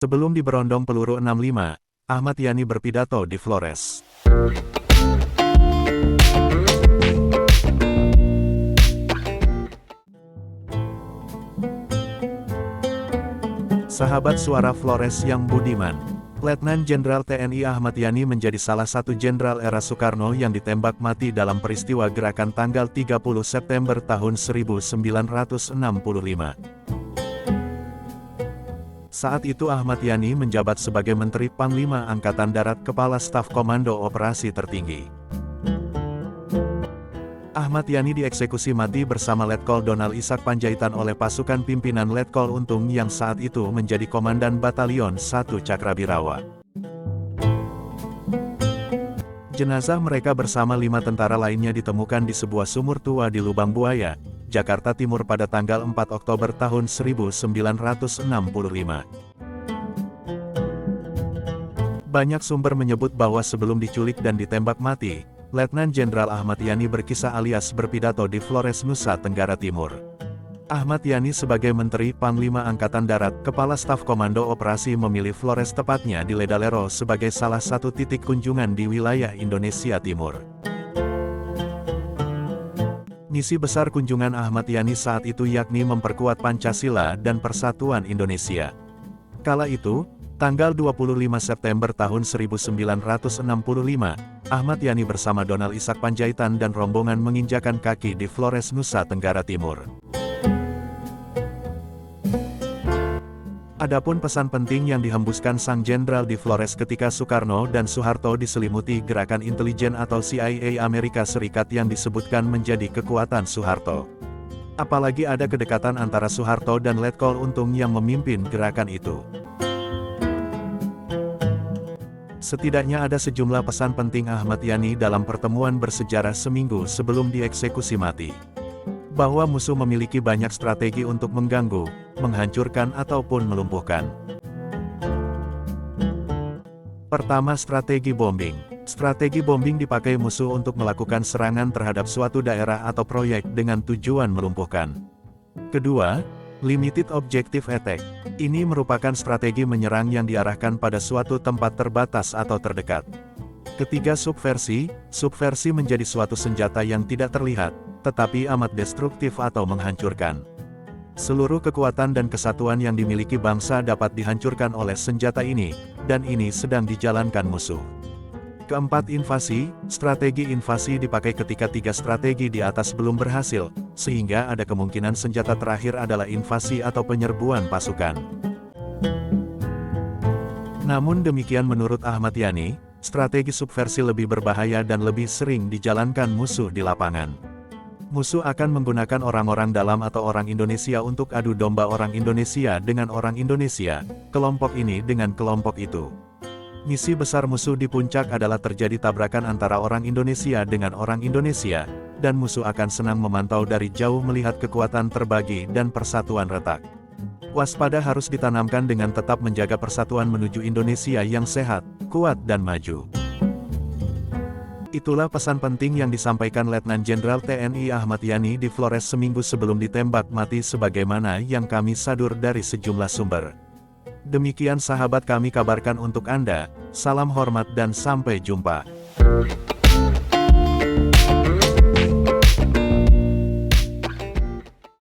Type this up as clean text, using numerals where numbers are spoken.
Sebelum diberondong peluru 65, Ahmad Yani berpidato di Flores. Sahabat suara Flores yang budiman, Letnan Jenderal TNI Ahmad Yani menjadi salah satu jenderal era Soekarno yang ditembak mati dalam peristiwa gerakan tanggal 30 September tahun 1965. Saat itu Ahmad Yani menjabat sebagai Menteri Panglima Angkatan Darat Kepala Staf Komando Operasi Tertinggi. Ahmad Yani dieksekusi mati bersama Letkol Donald Ishak Panjaitan oleh pasukan pimpinan Letkol Untung yang saat itu menjadi Komandan Batalion 1 Cakrabirawa. Jenazah mereka bersama 5 tentara lainnya ditemukan di sebuah sumur tua di Lubang Buaya, Jakarta Timur pada tanggal 4 Oktober tahun 1965. Banyak sumber menyebut bahwa sebelum diculik dan ditembak mati, Letnan Jenderal Ahmad Yani berkisah alias berpidato di Flores, Nusa Tenggara Timur. Ahmad Yani sebagai Menteri Panglima Angkatan Darat Kepala Staf Komando Operasi memilih Flores, tepatnya di Ledalero, sebagai salah satu titik kunjungan di wilayah Indonesia Timur. Misi besar kunjungan Ahmad Yani saat itu yakni memperkuat Pancasila dan Persatuan Indonesia. Kala itu, tanggal 25 September tahun 1965, Ahmad Yani bersama Donald Ishak Panjaitan dan rombongan menginjakan kaki di Flores, Nusa Tenggara Timur. Adapun pesan penting yang dihembuskan sang jenderal di Flores ketika Soekarno dan Soeharto diselimuti gerakan intelijen atau CIA Amerika Serikat yang disebutkan menjadi kekuatan Soeharto. Apalagi ada kedekatan antara Soeharto dan Letkol Untung yang memimpin gerakan itu. Setidaknya ada sejumlah pesan penting Ahmad Yani dalam pertemuan bersejarah seminggu sebelum dieksekusi mati. Bahwa musuh memiliki banyak strategi untuk mengganggu, menghancurkan ataupun melumpuhkan. Pertama, strategi bombing. Strategi bombing dipakai musuh untuk melakukan serangan terhadap suatu daerah atau proyek dengan tujuan melumpuhkan. Kedua, limited objective attack. Ini merupakan strategi menyerang yang diarahkan pada suatu tempat terbatas atau terdekat. Ketiga, subversi. Subversi menjadi suatu senjata yang tidak terlihat, tetapi amat destruktif atau menghancurkan. Seluruh kekuatan dan kesatuan yang dimiliki bangsa dapat dihancurkan oleh senjata ini, dan ini sedang dijalankan musuh. Keempat, invasi. Strategi invasi dipakai ketika 3 strategi di atas belum berhasil, sehingga ada kemungkinan senjata terakhir adalah invasi atau penyerbuan pasukan. Namun demikian menurut Ahmad Yani, strategi subversi lebih berbahaya dan lebih sering dijalankan musuh di lapangan. Musuh akan menggunakan orang-orang dalam atau orang Indonesia untuk adu domba orang Indonesia dengan orang Indonesia, kelompok ini dengan kelompok itu. Misi besar musuh di puncak adalah terjadi tabrakan antara orang Indonesia dengan orang Indonesia, dan musuh akan senang memantau dari jauh melihat kekuatan terbagi dan persatuan retak. Waspada harus ditanamkan dengan tetap menjaga persatuan menuju Indonesia yang sehat, kuat dan maju. Itulah pesan penting yang disampaikan Letnan Jenderal TNI Ahmad Yani di Flores seminggu sebelum ditembak mati sebagaimana yang kami sadur dari sejumlah sumber. Demikian sahabat kami kabarkan untuk Anda, salam hormat dan sampai jumpa.